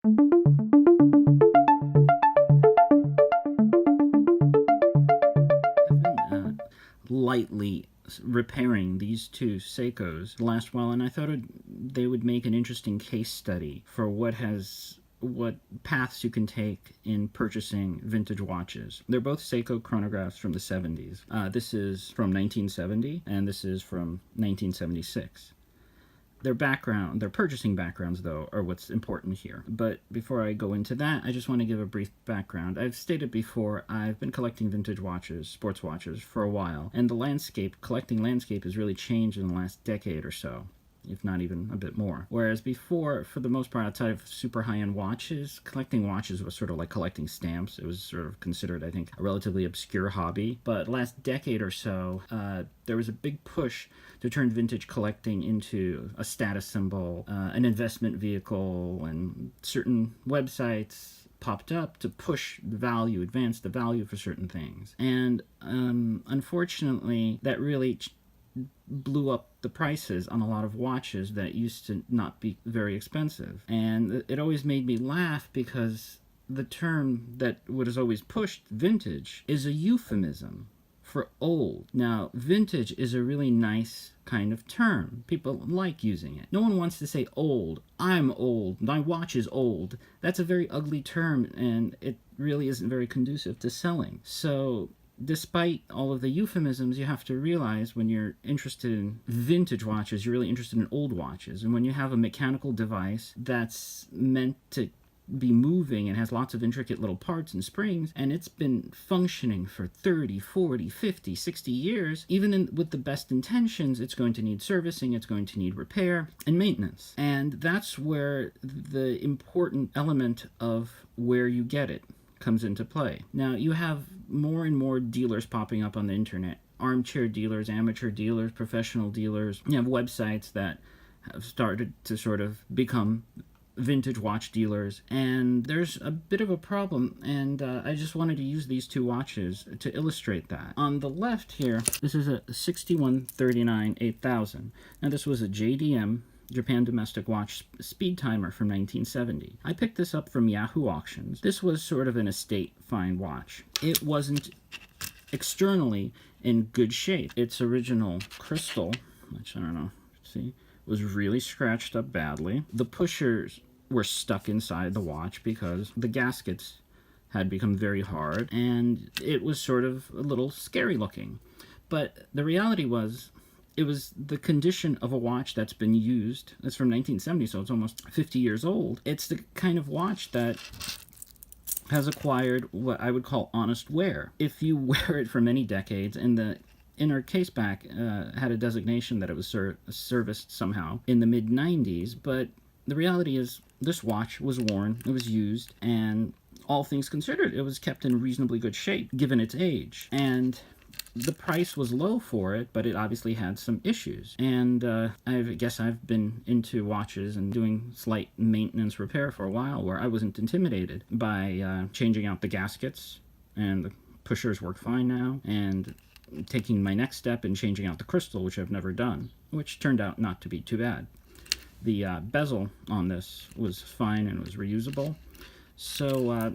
I've been lightly repairing these two Seikos the last while, and I thought they would make an interesting case study for what paths you can take in purchasing vintage watches. They're both Seiko chronographs from the 70s. This is from 1970, and this is from 1976. Their purchasing backgrounds, though, are what's important here. But before I go into that, I just want to give a brief background. I've stated before, I've been collecting vintage watches, sports watches, for a while, and the collecting landscape has really changed in the last decade or so, if not even a bit more. Whereas before, for the most part, outside of super high-end watches, collecting watches was sort of like collecting stamps. It was sort of considered, I think, a relatively obscure hobby. But last decade or so, there was a big push to turn vintage collecting into a status symbol, an investment vehicle, and certain websites popped up to push the value, advance the value for certain things. And unfortunately, that really blew up the prices on a lot of watches that used to not be very expensive. And it always made me laugh because the term that was always pushed, vintage, is a euphemism for old. Now, vintage is a really nice kind of term. People like using it. No one wants to say old. I'm old. My watch is old. That's a very ugly term, and it really isn't very conducive to selling. So despite all of the euphemisms, you have to realize when you're interested in vintage watches, you're really interested in old watches. And when you have a mechanical device that's meant to be moving and has lots of intricate little parts and springs, and it's been functioning for 30, 40, 50, 60 years, even with the best intentions, it's going to need servicing, it's going to need repair and maintenance. And that's where the important element of where you get it comes into play. Now, you have more and more dealers popping up on the internet. Armchair dealers, amateur dealers, professional dealers. You have websites that have started to sort of become vintage watch dealers, and there's a bit of a problem, and I just wanted to use these two watches to illustrate that. On the left here, this is a 6139 8000. Now, this was a JDM, Japan Domestic Watch speed timer from 1970. I picked this up from Yahoo Auctions. This was sort of an estate fine watch. It wasn't externally in good shape. Its original crystal, which I don't know, see, was really scratched up badly. The pushers were stuck inside the watch because the gaskets had become very hard, and it was sort of a little scary looking. But the reality was, it was the condition of a watch that's been used. It's from 1970, so it's almost 50 years old. It's the kind of watch that has acquired what I would call honest wear. If you wear it for many decades, and the inner caseback had a designation that it was serviced somehow in the mid-90s, but the reality is this watch was worn, it was used, and all things considered, it was kept in reasonably good shape given its age. And the price was low for it, but it obviously had some issues. And I guess I've been into watches and doing slight maintenance repair for a while, where I wasn't intimidated by changing out the gaskets, and the pushers work fine now, and taking my next step and changing out the crystal, which I've never done, which turned out not to be too bad. The bezel on this was fine and was reusable. So,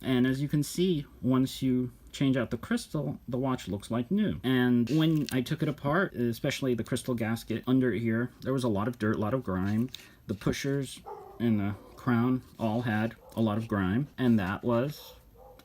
and as you can see, once you change out the crystal, the watch looks like new. And when I took it apart, especially the crystal gasket under here, there was a lot of dirt, a lot of grime. The pushers and the crown all had a lot of grime, and that was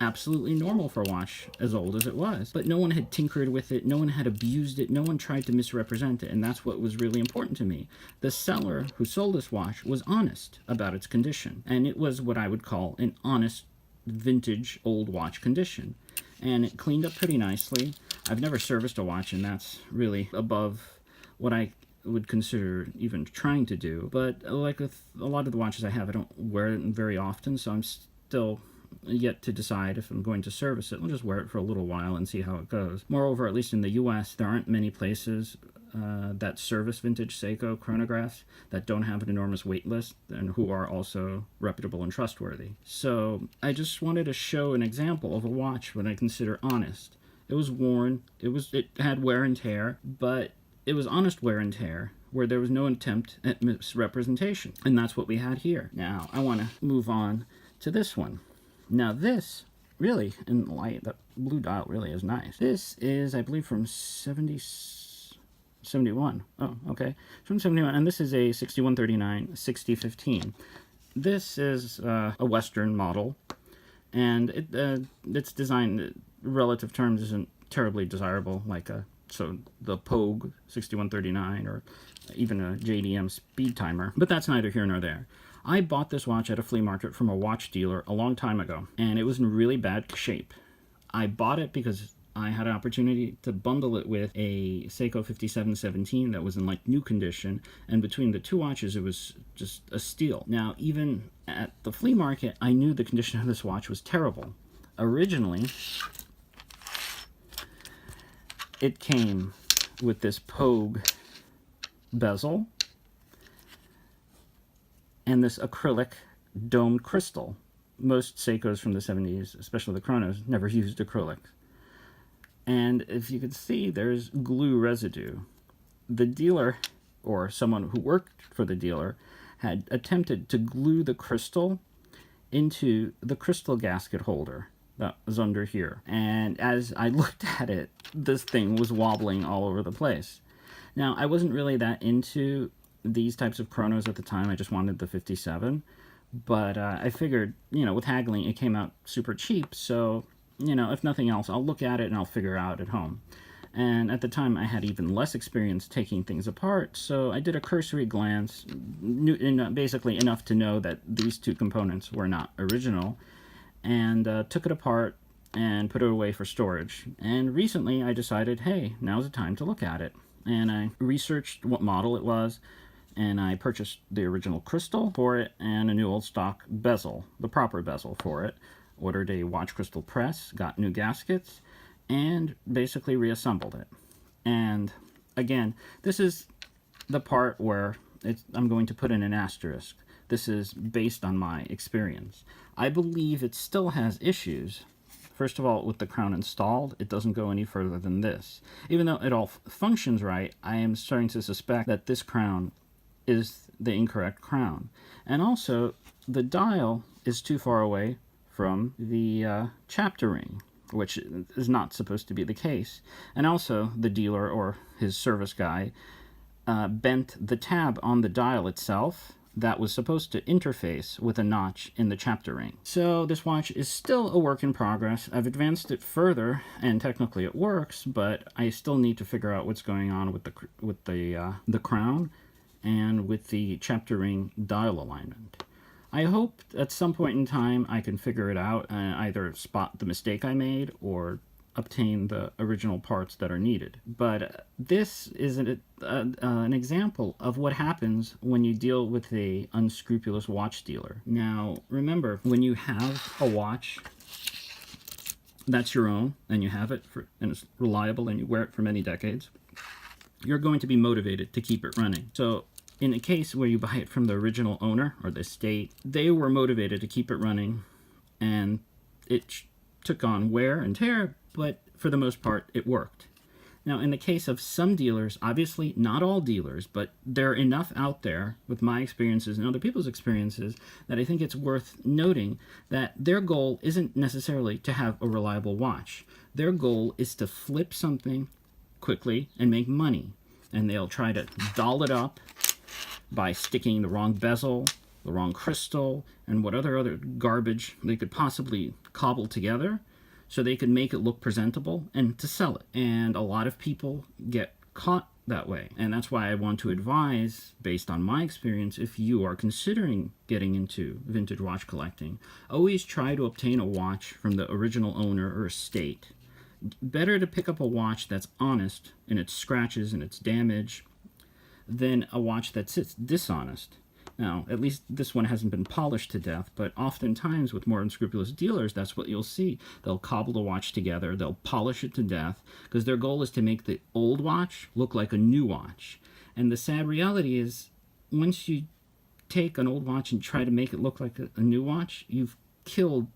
absolutely normal for a watch as old as it was. But no one had tinkered with it, no one had abused it, no one tried to misrepresent it, and that's what was really important to me. The seller who sold this watch was honest about its condition, and it was what I would call an honest vintage old watch condition. And it cleaned up pretty nicely. I've never serviced a watch, and that's really above what I would consider even trying to do. But like with a lot of the watches I have, I don't wear it very often, so I'm still yet to decide if I'm going to service it. I'll just wear it for a little while and see how it goes. Moreover, at least in the US, there aren't many places that service vintage Seiko chronographs that don't have an enormous wait list and who are also reputable and trustworthy. So I just wanted to show an example of a watch that I consider honest. It was worn, it had wear and tear, but it was honest wear and tear where there was no attempt at misrepresentation. And that's what we had here. Now, I want to move on to this one. Now, this, really, in light, that blue dial really is nice. This is, I believe, from 71. Oh, okay. From 71, and this is a 6139 6015. This is a Western model, and its design, in relative terms, isn't terribly desirable, like so the Pogue 6139 or even a JDM speed timer, but that's neither here nor there. I bought this watch at a flea market from a watch dealer a long time ago, and it was in really bad shape. I bought it because I had an opportunity to bundle it with a Seiko 5717 that was in like new condition, and between the two watches it was just a steal. Now, even at the flea market, I knew the condition of this watch was terrible. Originally, it came with this Pogue bezel and this acrylic domed crystal. Most Seikos from the 70s, especially the Chronos, never used acrylic. And if you can see, there's glue residue. The dealer, or someone who worked for the dealer, had attempted to glue the crystal into the crystal gasket holder that was under here. And as I looked at it, this thing was wobbling all over the place. Now, I wasn't really that into these types of chronos at the time. I just wanted the 57. But I figured, with haggling, it came out super cheap. So, if nothing else, I'll look at it and I'll figure out at home. And at the time, I had even less experience taking things apart, so I did a cursory glance, basically enough to know that these two components were not original, and took it apart and put it away for storage. And recently, I decided, hey, now's the time to look at it. And I researched what model it was, and I purchased the original crystal for it and a new old stock bezel, the proper bezel for it. Ordered a watch crystal press, got new gaskets, and basically reassembled it. And again, this is the part where I'm going to put in an asterisk. This is based on my experience. I believe it still has issues. First of all, with the crown installed, it doesn't go any further than this. Even though it all functions right, I am starting to suspect that this crown is the incorrect crown. And also, the dial is too far away from the chapter ring, which is not supposed to be the case. And also, the dealer or his service guy bent the tab on the dial itself that was supposed to interface with a notch in the chapter ring. So this watch is still a work in progress. I've advanced it further, and technically it works, but I still need to figure out what's going on with the crown and with the chapter ring dial alignment. I hope at some point in time I can figure it out and either spot the mistake I made or obtain the original parts that are needed. But this is an example of what happens when you deal with a unscrupulous watch dealer. Now, remember, when you have a watch that's your own and you have it and it's reliable and you wear it for many decades, you're going to be motivated to keep it running. So in a case where you buy it from the original owner or the estate, they were motivated to keep it running, and it took on wear and tear, but for the most part, it worked. Now, in the case of some dealers, obviously not all dealers, but there are enough out there with my experiences and other people's experiences that I think it's worth noting that their goal isn't necessarily to have a reliable watch. Their goal is to flip something quickly and make money. And they'll try to doll it up by sticking the wrong bezel, the wrong crystal, and what other garbage they could possibly cobble together so they could make it look presentable and to sell it. And a lot of people get caught that way. And that's why I want to advise, based on my experience, if you are considering getting into vintage watch collecting, always try to obtain a watch from the original owner or estate. Better to pick up a watch that's honest in its scratches and its damage than a watch that's dishonest. Now, at least this one hasn't been polished to death, but oftentimes with more unscrupulous dealers, that's what you'll see. They'll cobble the watch together, they'll polish it to death, because their goal is to make the old watch look like a new watch. And the sad reality is, once you take an old watch and try to make it look like a new watch, you've killed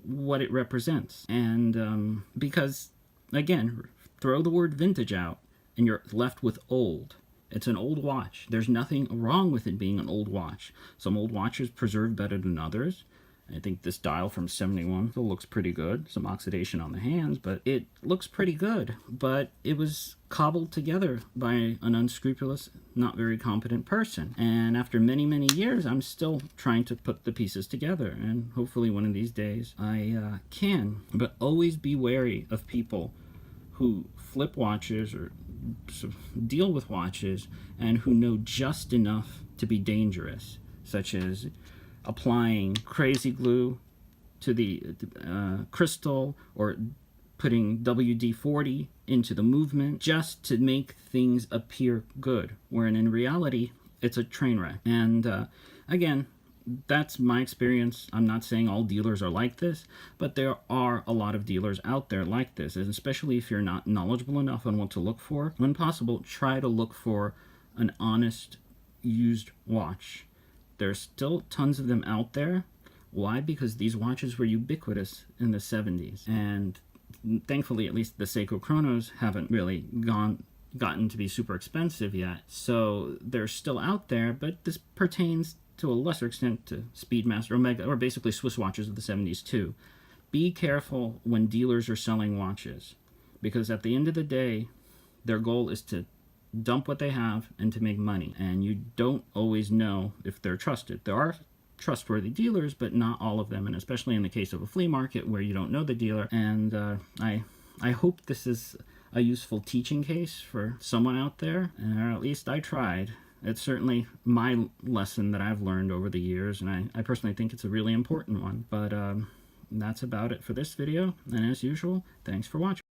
what it represents. And because, again, throw the word vintage out, and you're left with old. It's an old watch. There's nothing wrong with it being an old watch. Some old watches preserve better than others. I think this dial from 71 still looks pretty good. Some oxidation on the hands, but it looks pretty good. But it was cobbled together by an unscrupulous, not very competent person. And after many, many years, I'm still trying to put the pieces together. And hopefully one of these days I can. But always be wary of people who flip watches or deal with watches and who know just enough to be dangerous, such as applying crazy glue to the crystal or putting WD-40 into the movement just to make things appear good, wherein in reality it's a train wreck. And again, that's my experience. I'm not saying all dealers are like this, but there are a lot of dealers out there like this, and especially if you're not knowledgeable enough on what to look for. When possible, try to look for an honest used watch. There's still tons of them out there. Why? Because these watches were ubiquitous in the 70s, and thankfully at least the Seiko Chronos haven't really gotten to be super expensive yet, so they're still out there. But this pertains to a lesser extent to Speedmaster, Omega, or basically Swiss watches of the 70s too. Be careful when dealers are selling watches, because at the end of the day, their goal is to dump what they have and to make money, and you don't always know if they're trusted. There are trustworthy dealers, but not all of them, and especially in the case of a flea market where you don't know the dealer. And I hope this is a useful teaching case for someone out there, or at least I tried. It's certainly my lesson that I've learned over the years, and I personally think it's a really important one. But that's about it for this video, and as usual, thanks for watching.